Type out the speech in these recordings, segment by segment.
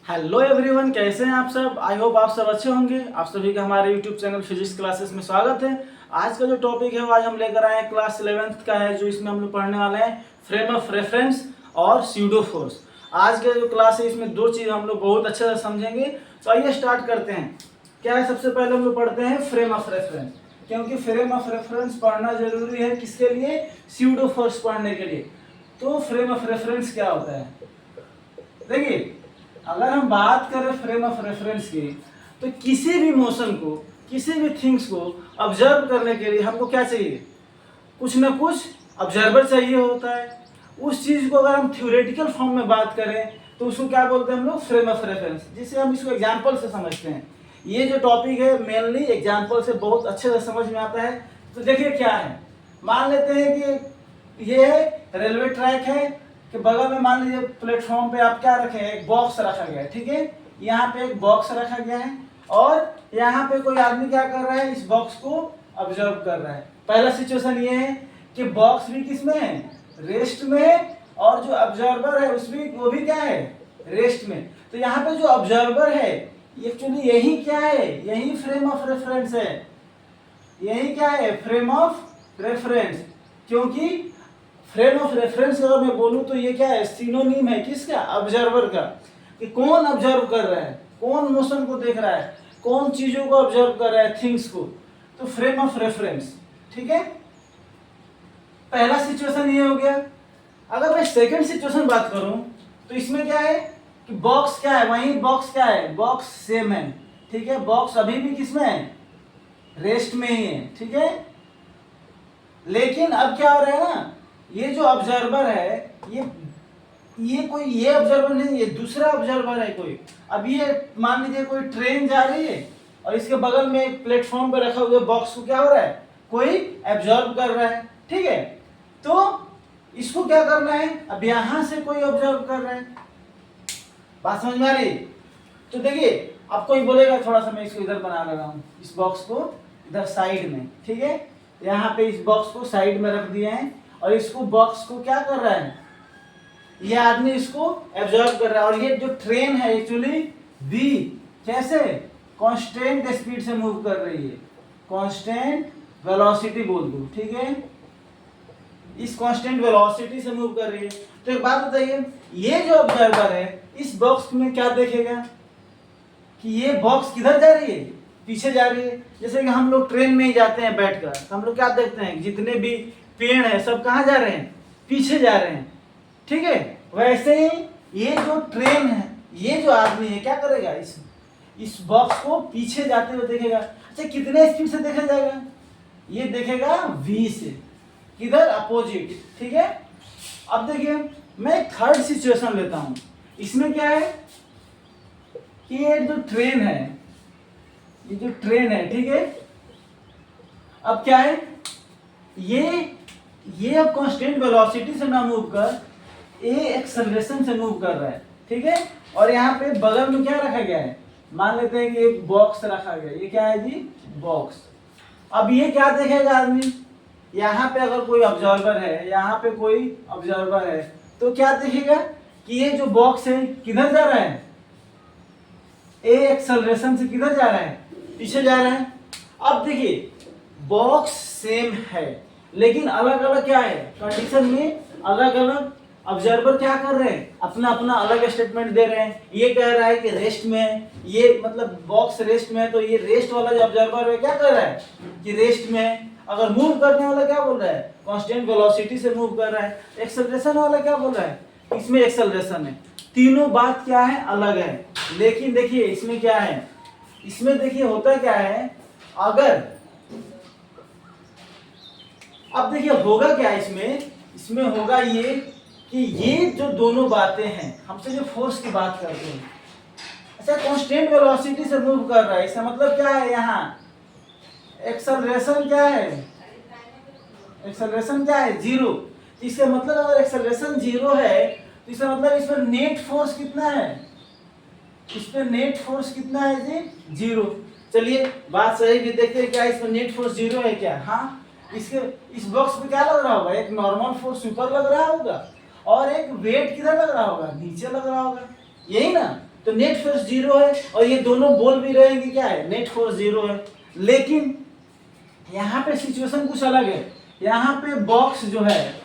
Hello everyone, कैसे हैं आप सब। आई होप आप सब अच्छे होंगे। आप सभी का हमारे यूट्यूब चैनल फिजिक्स क्लासेस में स्वागत है। आज का जो टॉपिक है वो आज हम लेकर आए हैं क्लास 11th का है, जो इसमें हम लोग पढ़ने वाले हैं फ्रेम ऑफ रेफरेंस और स्यूडो फोर्स। आज का जो क्लास है इसमें दो चीज़ हम लोग बहुत अच्छे से समझेंगे। तो आइए स्टार्ट करते हैं। क्या है, सबसे पहले हम लोग पढ़ते हैं फ्रेम ऑफ रेफरेंस, क्योंकि फ्रेम ऑफ रेफरेंस पढ़ना जरूरी है। किसके लिए? स्यूडो फोर्स पढ़ने के लिए। तो फ्रेम ऑफ रेफरेंस क्या होता है, देखिए अगर हम बात करें फ्रेम ऑफ रेफरेंस की, तो किसी भी मोशन को, किसी भी थिंग्स को ऑब्जर्व करने के लिए हमको क्या चाहिए? कुछ ना कुछ ऑब्जर्वर चाहिए होता है। उस चीज़ को अगर हम थ्योरेटिकल फॉर्म में बात करें तो उसको क्या बोलते हैं हम लोग? फ्रेम ऑफ रेफरेंस, जिसे हम इसको एग्जाम्पल से समझते हैं। ये जो टॉपिक है मेनली एग्जाम्पल से बहुत अच्छे से समझ में आता है। तो देखिए क्या है, मान लेते हैं कि ये है रेलवे ट्रैक है कि बगल में मान लीजिए प्लेटफॉर्म पे आप क्या रखे हैं, एक बॉक्स रखा गया है, ठीक है। यहाँ पे एक बॉक्स रखा गया है और यहाँ पे कोई आदमी क्या कर रहा है, इस बॉक्स को ऑब्जर्व कर रहा है। पहला सिचुएशन ये है कि बॉक्स भी किस में है? रेस्ट में, और जो ऑब्जर्वर है वो भी क्या है? रेस्ट में। तो यहाँ पे जो ऑब्जर्वर है एक्चुअली यही क्या है? यही फ्रेम ऑफ रेफरेंस है। यही क्या है? Frame of reference. क्योंकि फ्रेम ऑफ रेफरेंस अगर मैं बोलूं तो ये क्या है? सिनोनिम है किसका? ऑब्जर्वर का। कि कौन ऑब्जर्व कर रहा है, कौन मोशन को देख रहा है, कौन चीजों को ऑब्जर्व कर रहा है, थिंग्स को। तो फ्रेम ऑफ रेफरेंस, ठीक है। पहला सिचुएशन ये हो गया। अगर मैं सेकंड सिचुएशन बात करूं तो इसमें क्या है कि बॉक्स क्या है? वही बॉक्स क्या है? बॉक्स सेम है, ठीक है। बॉक्स अभी भी किसमें है? रेस्ट में ही है, ठीक है। लेकिन अब क्या हो रहा है ना, ये जो ऑब्जर्वर है ये ऑब्जर्वर नहीं, ये दूसरा ऑब्जर्वर है कोई। अब ये मान लीजिए कोई ट्रेन जा रही है और इसके बगल में एक प्लेटफॉर्म पे रखा हुआ बॉक्स को क्या हो रहा है? कोई ऑब्जर्व कर रहा है, ठीक है। तो इसको क्या करना है? अब यहां से कोई ऑब्जर्व कर रहा है। बात समझ में आ रही? तो देखिए अब कोई बोलेगा, थोड़ा सा मैं इसको इधर बना ले रहा हूँ, इस बॉक्स को इधर साइड में, ठीक है। यहाँ पे इस बॉक्स को साइड में रख दिए हैं और इसको बॉक्स को क्या कर रहा है? ये आदमी इसको एब्जॉर्ब कर रहा है। और ये जो ट्रेन है एक्चुअली वी कैसे? कांस्टेंट स्पीड से मूव कर रही है, कांस्टेंट वेलोसिटी बोल दो, ठीक है। इस कांस्टेंट वेलोसिटी से मूव कर रही है। तो एक बात बताइए, ये जो ऑब्जर्वर है इस बॉक्स में क्या देखेगा कि ये बॉक्स किधर जा रही है? पीछे जा रही है। जैसे कि हम लोग ट्रेन में ही जाते हैं बैठकर, तो हम लोग क्या देखते हैं, जितने भी पेड़ है सब कहाँ जा रहे हैं? पीछे जा रहे हैं, ठीक है। वैसे ही ये जो ट्रेन है, ये जो आदमी है क्या करेगा? इस बॉक्स को पीछे जाते हुए देखेगा। अच्छा, कितने स्पीड से देखा जाएगा? ये देखेगा v से, किधर? अपोजिट, ठीक है। अब देखिए मैं थर्ड सिचुएशन लेता हूं। इसमें क्या है कि ये जो ट्रेन है, ठीक है। अब क्या है, ये अब कांस्टेंट वेलोसिटी से ना मूव कर ए एक्सेलरेशन से मूव कर रहा है, ठीक है। और यहाँ पे बगल में क्या रखा गया है? मान लेते हैं कि एक बॉक्स रखा गया। ये क्या है जी? बॉक्स। अब ये क्या देखेगा आदमी? यहाँ पे अगर कोई ऑब्जर्वर है, यहाँ पे कोई ऑब्जर्वर है, तो क्या देखेगा कि ये जो बॉक्स है किधर जा रहा है? ए एक्सेलरेशन से किधर जा रहा है? पीछे जा रहा है। अब देखिए बॉक्स सेम है लेकिन अलग अलग क्या है? कंडीशन में अलग अलग ऑब्जर्वर क्या कर रहे हैं? अपना अपना अलग स्टेटमेंट दे रहे हैं। ये कह रहा है कि रेस्ट में है, ये मतलब बॉक्स रेस्ट में है, तो ये रेस्ट वाला जो ऑब्जर्वर है क्या कर रहा है कि रेस्ट में है। अगर मूव करने वाला क्या बोल रहा है? कांस्टेंट वेलोसिटी से मूव कर रहा है। एक्सेलरेशन वाला क्या बोल रहा है? इसमें एक्सेलरेशन है। तीनों बात क्या है? अलग है। लेकिन देखिए इसमें क्या है, इसमें देखिए होता क्या है, अगर अब देखिए होगा क्या इसमें होगा ये कि ये जो दोनों बातें हैं, हमसे जो फोर्स की बात करते हैं, अच्छा कांस्टेंट वेलोसिटी से मूव कर रहा है, इसका मतलब क्या है? यहाँ एक्सेलरेशन क्या है? एक्सेलरेशन क्या है? जीरो। इसका मतलब अगर एक्सेलरेशन जीरो है तो इसका मतलब इस पर नेट फोर्स कितना है? इस पर नेट फोर्स कितना है जी? जीरो। चलिए बात सही भी देखते हैं, क्या इस पर नेट फोर्स जीरो है क्या? हाँ। इसके इस बॉक्स पे क्या लग रहा होगा? एक नॉर्मल फोर्स ऊपर लग रहा होगा और एक वेट किधर लग रहा होगा? नीचे लग रहा होगा, यही ना। तो नेट फोर्स जीरो है, और ये दोनों बोल भी रहे हैं कि क्या है, नेट फोर्स जीरो है। लेकिन यहाँ पे सिचुएशन कुछ अलग है। यहाँ पे बॉक्स जो है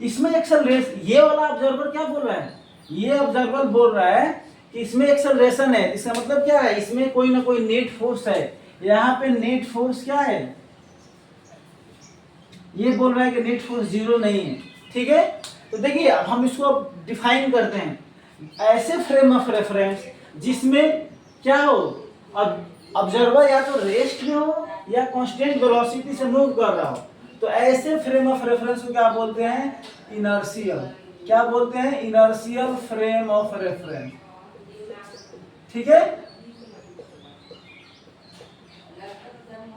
इसमें एक्सेलरेशन, ये वाला ऑब्जर्वर क्या बोल रहा है, ये ऑब्जर्वर बोल रहा है कि इसमें एक्सेलरेशन है। इसका मतलब क्या है, इसमें कोई ना कोई नेट फोर्स है। यहाँ पे नेट फोर्स क्या है, ये बोल रहा है कि नेट फोर्स जीरो नहीं है। ठीक है, तो देखिए अब हम इसको डिफाइन करते हैं। ऐसे फ्रेम ऑफ रेफरेंस जिसमें क्या हो, अब ऑब्जर्वर या तो रेस्ट में हो या कांस्टेंट वेलोसिटी से मूव कर रहा हो, तो ऐसे फ्रेम ऑफ रेफरेंस को क्या बोलते हैं, इनर्शियल। क्या बोलते हैं, इनर्शियल फ्रेम ऑफ रेफरेंस। ठीक है,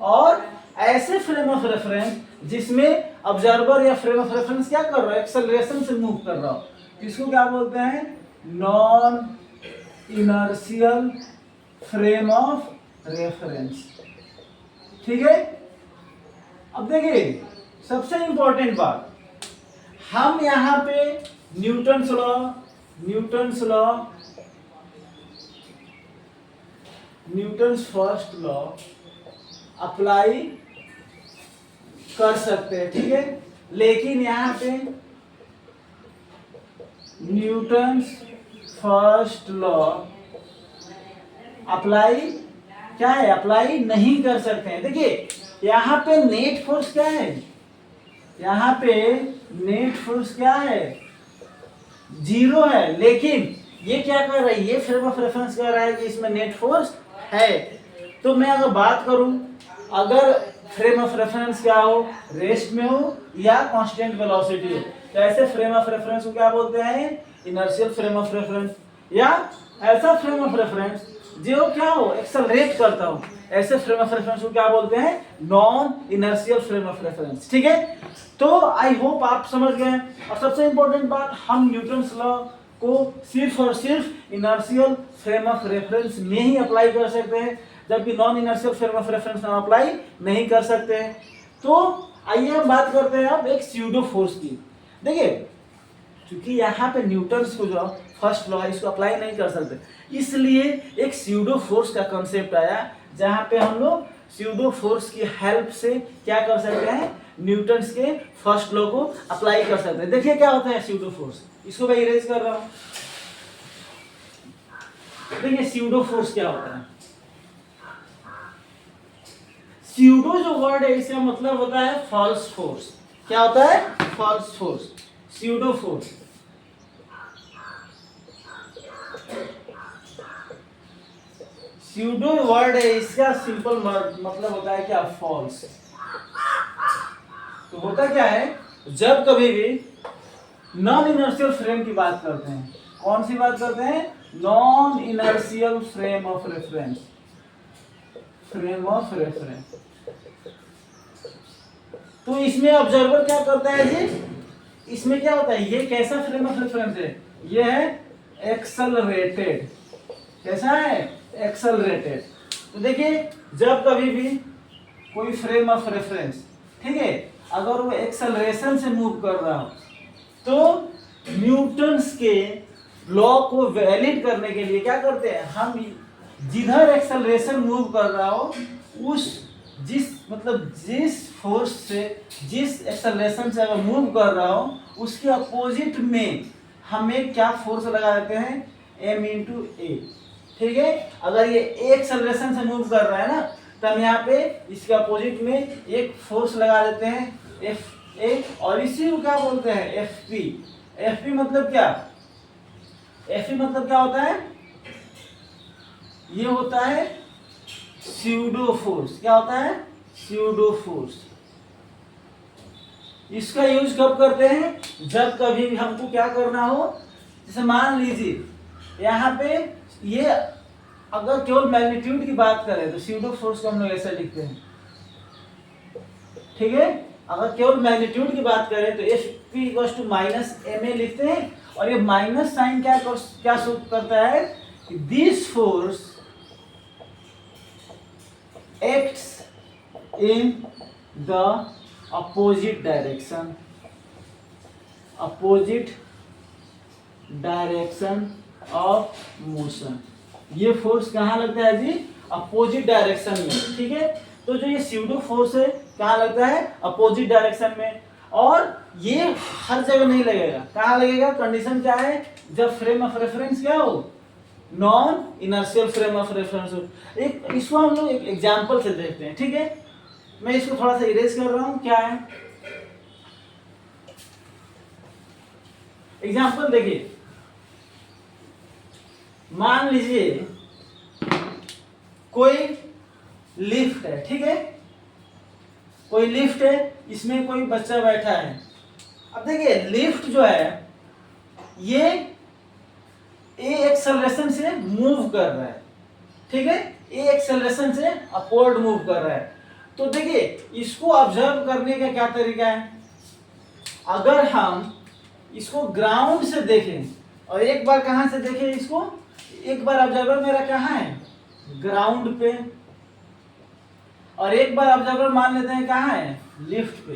और ऐसे फ्रेम ऑफ रेफरेंस जिसमें ऑब्जर्वर या फ्रेम ऑफ रेफरेंस क्या कर रहा है, एक्सेलरेशन से मूव कर रहा हो, इसको क्या बोलते हैं, non inertial frame of reference. ठीक है, अब देखिए सबसे इंपॉर्टेंट बात, हम यहां पे Newton's law, Newton's first law apply कर सकते हैं। ठीक है, लेकिन यहां पे न्यूटन्स फर्स्ट लॉ अप्लाई क्या है, अप्लाई नहीं कर सकते हैं। देखिए यहाँ पे नेट फोर्स क्या है, यहाँ पे नेट फोर्स क्या है, जीरो है। लेकिन ये क्या कर रहा है, ये फ्रेम ऑफ रेफरेंस कर रहा है कि इसमें नेट फोर्स है। तो मैं अगर बात करूं, अगर फ्रेम ऑफ रेफरेंस क्या हो, रेस्ट में हो या कांस्टेंट वेलोसिटी हो, तो ऐसे फ्रेम ऑफ रेफरेंस को क्या बोलते हैं, इनर्शियल फ्रेम ऑफ रेफरेंस। या ऐसा फ्रेम ऑफ रेफरेंस जो क्या हो, एक्सेलरेट करता हो, ऐसे फ्रेम ऑफ रेफरेंस को क्या बोलते हैं, non inertial frame of reference. ठीक है, तो आई होप आप समझ गए। और सबसे इंपॉर्टेंट बात, हम न्यूटन्स लॉ को सिर्फ और सिर्फ इनर्शियल फ्रेम ऑफ रेफरेंस में ही अप्लाई कर सकते हैं, जबकि non inertial frame of reference हम अप्लाई नहीं कर सकते हैं। तो आइए हम बात करते हैं अब एक स्यूडो फोर्स की। देखिए क्योंकि यहाँ पे न्यूटन्स को जो फर्स्ट लॉ है इसको अप्लाई नहीं कर सकते, इसलिए एक स्यूडो फोर्स का कंसेप्ट आया, जहाँ पे हम लोग स्यूडो फोर्स की हेल्प से क्या कर सकते हैं, न्यूटन्स के फर्स्ट लॉ को अप्लाई कर सकते हैं। देखिए क्या होता है स्यूडो फोर्स, इसको मैं इरेज कर रहा हूं। देखिए स्यूडो फोर्स क्या होता है, स्यूडो जो वर्ड है इसका मतलब होता है फॉल्स फोर्स। क्या होता है, false force, pseudo force. Pseudo word है, इसका सिंपल मतलब होता है क्या, फॉल्स। तो होता क्या है, जब कभी भी नॉन इनर्शियल फ्रेम की बात करते हैं, कौन सी बात करते हैं, non inertial frame of reference, frame of reference, तो इसमें ऑब्जर्वर क्या करता है जी, इसमें क्या होता है, ये कैसा फ्रेम ऑफ रेफरेंस है, ये है एक्सेलरेटेड। कैसा है, एक्सेलरेटेड। तो देखिए जब कभी भी कोई फ्रेम ऑफ रेफरेंस, ठीक है, अगर वो एक्सेलरेशन से मूव कर रहा हो, तो न्यूटन्स के लॉ को वैलिड करने के लिए क्या करते हैं, हम जिधर एक्सेलरेशन मूव कर रहा हो उस जिस फोर्स से, जिस एक्सेलरेशन से अगर मूव कर रहा हो उसके अपोजिट में हमें क्या फोर्स लगा देते हैं, m इंटू ए। ठीक है, अगर ये एक्सेलरेशन से मूव कर रहा है ना, तो हम यहाँ पे इसके अपोजिट में एक फोर्स लगा देते हैं एफ ए, और इसी को क्या बोलते हैं, एफ पी। एफ पी मतलब क्या, एफ पी मतलब क्या होता है, ये होता है स्यूडो फोर्स। क्या होता है, स्यूडो फोर्स। इसका यूज कब करते हैं, जब कभी भी हमको क्या करना हो, जैसे मान लीजिए यहाँ पे ये अगर केवल मैग्नीट्यूड की बात करें तो स्यूडो फोर्स को हम लोग ऐसा लिखते हैं। ठीक है, अगर केवल मैग्नीट्यूड की बात करें तो F P equals to minus M A लिखते हैं, और ये माइनस साइन क्या सूचित करता है, this force acts in the opposite direction, opposite direction of motion. ये फोर्स कहाँ लगता है जी? अपोजिट डायरेक्शन में, ठीक है। तो जो ये स्यूडो फोर्स है कहाँ लगता है? अपोजिट डायरेक्शन में। और ये हर जगह नहीं लगेगा, कहाँ लगेगा? कंडीशन क्या है? जब फ्रेम ऑफ रेफरेंस क्या हो? Non inertial frame of reference हो। एक इसको हम लोग एक एग्जांपल से देखते हैं, ठीक है। मैं इसको थोड़ा सा इरेज कर रहा हूं। क्या है एग्जांपल? देखिए, मान लीजिए कोई लिफ्ट है, ठीक है। कोई लिफ्ट है, इसमें कोई बच्चा बैठा है। अब देखिए लिफ्ट जो है ये ए एक्सेलरेशन से मूव कर रहा है, ठीक है। ए एक्सेलरेशन से अपवर्ड मूव कर रहा है। तो देखिए इसको ऑब्जर्व करने का क्या तरीका है? अगर हम इसको ग्राउंड से देखें और एक बार कहां से देखें इसको, एक बार ऑब्जर्वर मेरा कहां है? ग्राउंड पे, और एक बार ऑब्जर्वर मान लेते हैं कहां है? लिफ्ट पे।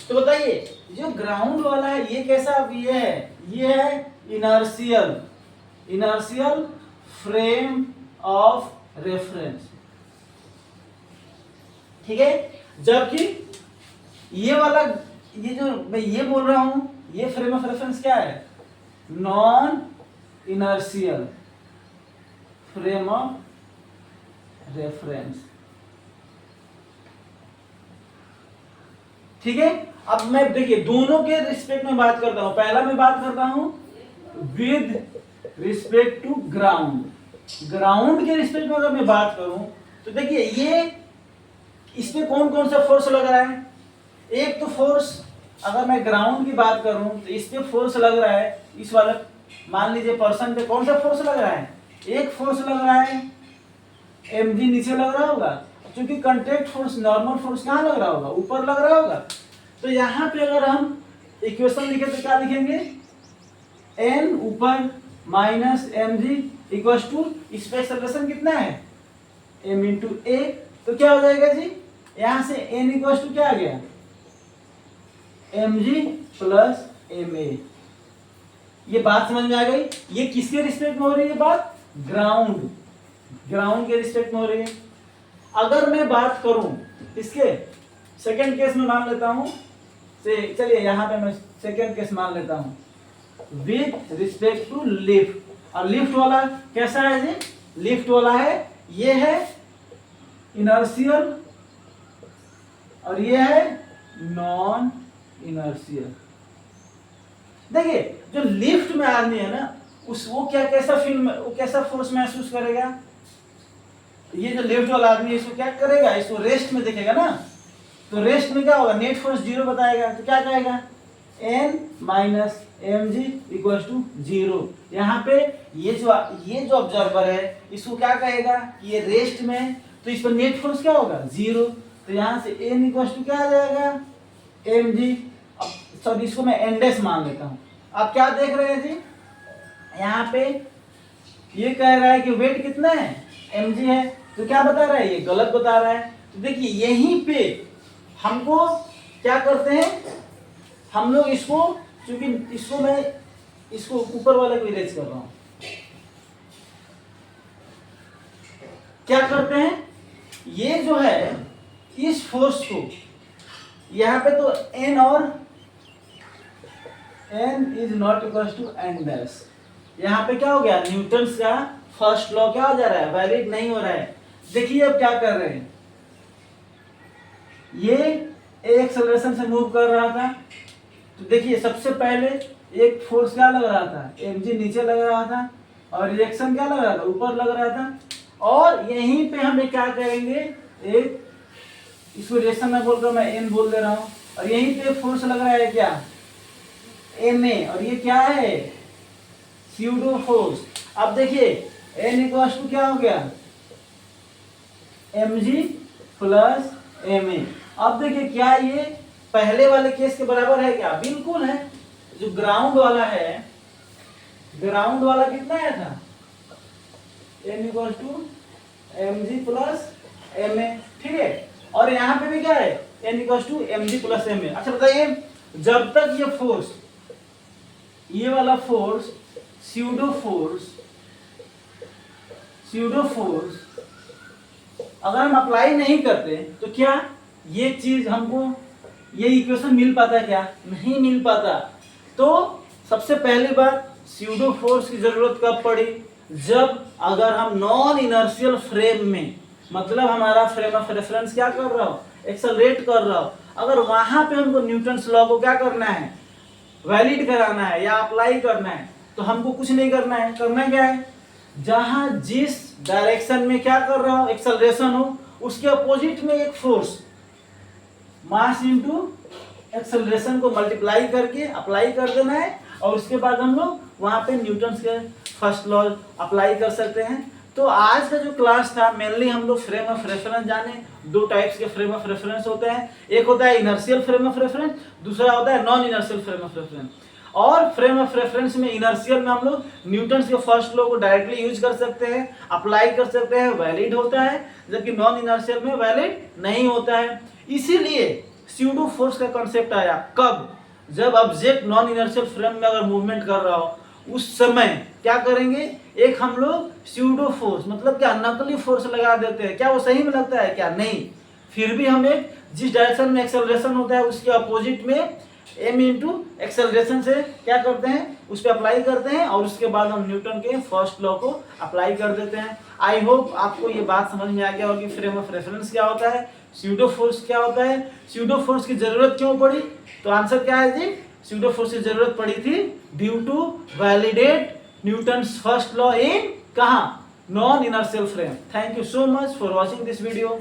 तो बताइए जो ग्राउंड वाला है ये कैसा? ये है इनर्शियल फ्रेम ऑफ रेफरेंस, ठीक है। जबकि ये वाला, ये जो मैं ये बोल रहा हूं, ये फ्रेम ऑफ रेफरेंस क्या है? Non inertial frame of reference, ठीक है। अब मैं देखिए दोनों के रिस्पेक्ट में बात करता हूं। पहला मैं बात करता हूं with respect to ground. Ground के रिस्पेक्ट में अगर मैं बात करूं तो देखिए ये इसमें कौन कौन सा फोर्स लग रहा है? एक तो फोर्स, अगर मैं ग्राउंड की बात करूं तो इस पे फोर्स लग रहा है, इस वाले मान लीजिए पर्सन पे कौन सा फोर्स लग रहा है? एक फोर्स लग रहा है mg, नीचे लग रहा होगा, क्योंकि कांटेक्ट फोर्स, नॉर्मल फोर्स कहाँ लग रहा होगा? ऊपर लग रहा होगा। तो यहाँ पे अगर हम इक्वेशन लिखे तो क्या लिखेंगे? n ऊपर माइनस mg इक्वल्स टू, इस पे एक्सेलरेशन कितना है? m into a। तो क्या हो जाएगा जी? यहाँ से n इक्वल्स टू क्या आ गया? mg plus ma। ये बात समझ में आ गई? ये किसके रिस्पेक्ट में हो रही है बात? ग्राउंड के रिस्पेक्ट में हो रही है। अगर मैं बात करूं इसके सेकंड केस में मान लेता हूं, चलिए यहां पे मैं सेकंड केस मान लेता हूं विद रिस्पेक्ट टू लिफ्ट। और लिफ्ट वाला कैसा है जी? लिफ्ट वाला है, ये है इनर्शियल और ये है नॉन इनर्शियल। देखिए जो लिफ्ट में आदमी है ना, वो कैसा फोर्स महसूस करेगा? ये जो लिफ्ट वाला आदमी है इसको क्या करेगा? इसको रेस्ट में देखेगा ना, तो रेस्ट में क्या होगा? नेट फोर्स 0 बताएगा। तो क्या कहेगा? n minus mg equals to 0। यहाँ पे ये जो ऑब्जर्वर है इसको क्या कहेगा? ये रेस्ट में, तो इस पर नेट फोर्स क्या होगा? 0। तो यहाँ से n इक्वल्स टू क्या आ जाएगा? mg। सॉरी इसको मैं n डैश मान लेता हूँ। आप क्या देख रहे हैं जी? यहाँ पे ये कह रहा है कि वेट कितना है? mg है। तो क्या बता रहा है? ये गलत बता रहा है। तो देखिए यहीं पे हमको क्या करते हैं, हम लोग इसको, क्योंकि इसको मैं इसको ऊपर वाले को इरेज कर रहा हूं, क्या करते हैं? ये जो है इस फोर्स को यहां पे तो n और n is not equal to n dash. यहां पे क्या हो गया? न्यूटन्स का फर्स्ट लॉ क्या हो जा रहा है? वैलिड नहीं हो रहा है। देखिए अब क्या कर रहे हैं, ये एक्सेलरेशन से मूव कर रहा था। तो देखिए सबसे पहले एक फोर्स क्या लग रहा था? mg नीचे लग रहा था, और रिएक्शन क्या लग रहा था? ऊपर लग रहा था। और यहीं पे हम क्या करेंगे? एक इसको रिएक्शन में बोलकर मैं n बोल दे रहा हूं, और यहीं पे फोर्स लग रहा है क्या? ma। और ये क्या है? Pseudo force. अब देखिए n इक्वल्स टू क्या हो गया? mg plus ma। अब देखिए क्या ये पहले वाले केस के बराबर है क्या? बिल्कुल है। जो ग्राउंड वाला है, ग्राउंड वाला कितना आया था? n equals to mg plus ma, ठीक है। और यहाँ पे भी क्या है? n equals to mg plus ma। अच्छा बताइए, जब तक ये फोर्स, ये वाला force pseudo force pseudo force अगर हम अप्लाई नहीं करते तो क्या ये चीज हमको, ये इक्वेशन मिल पाता है? क्या नहीं मिल पाता। तो सबसे पहली बात, स्यूडो फोर्स की जरूरत कब पड़ी? जब अगर हम नॉन इनर्शियल फ्रेम में, मतलब हमारा फ्रेम ऑफ रेफरेंस क्या कर रहा हो, एक्सेलरेट कर रहा हो, अगर वहां पे हमको न्यूटन्स लॉ को क्या करना है, वैलिड कराना है या अप्लाई करना है, तो हमको कुछ नहीं करना है। करना क्या है, जहां जिस डायरेक्शन में क्या कर रहा हो, एक्सेलरेशन हो, उसके अपोजिट में एक फोर्स, मास इनटू एक्सेलरेशन को मल्टीप्लाई करके अप्लाई कर देना है, और उसके बाद हम लोग वहां पे न्यूटन्स के फर्स्ट लॉ अप्लाई कर सकते हैं। तो आज का जो क्लास था मेनली हम लोग फ्रेम ऑफ रेफरेंस जाने। दो टाइप्स के फ्रेम ऑफ रेफरेंस होते हैं, एक होता है इनर्शियल फ्रेम ऑफ रेफरेंस, दूसरा होता है non inertial frame of reference. और फ्रेम ऑफ रेफरेंस में, इनर्शियल में हम लोग न्यूटन्स के फर्स्ट लॉ को डायरेक्टली यूज कर सकते हैं, अप्लाई कर सकते हैं, वैलिड होता है, जबकि नॉन इनर्शियल में वैलिड नहीं होता है। इसीलिए स्यूडो फोर्स का कॉन्सेप्ट आया कब, जब ऑब्जेक्ट नॉन इनर्शियल फ्रेम में अगर मूवमेंट कर रहा हो, उस समय क्या करेंगे, एक हम लोग स्यूडो फोर्स, मतलब क्या नकली फोर्स लगा देते हैं। क्या वो सही में लगता है? क्या नहीं। फिर भी हम एक जिस डायरेक्शन में एक्सेलरेशन होता है उसके अपोजिट में m इंटू एक्सेलरेशन से क्या करते हैं, उस पर अप्लाई करते हैं, और उसके बाद हम न्यूटन के फर्स्ट लॉ को अप्लाई कर देते हैं। आई होप आपको ये बात समझ में आ गया होगी फ्रेम ऑफ रेफरेंस क्या होता है, स्यूडो फोर्स क्या होता है, स्यूडो फोर्स की जरूरत क्यों पड़ी। तो आंसर क्या है जी, स्यूडो फोर्स की जरूरत पड़ी थी due to validate Newton's first law in कहाँ, non inertial frame. Thank you so much for watching this video.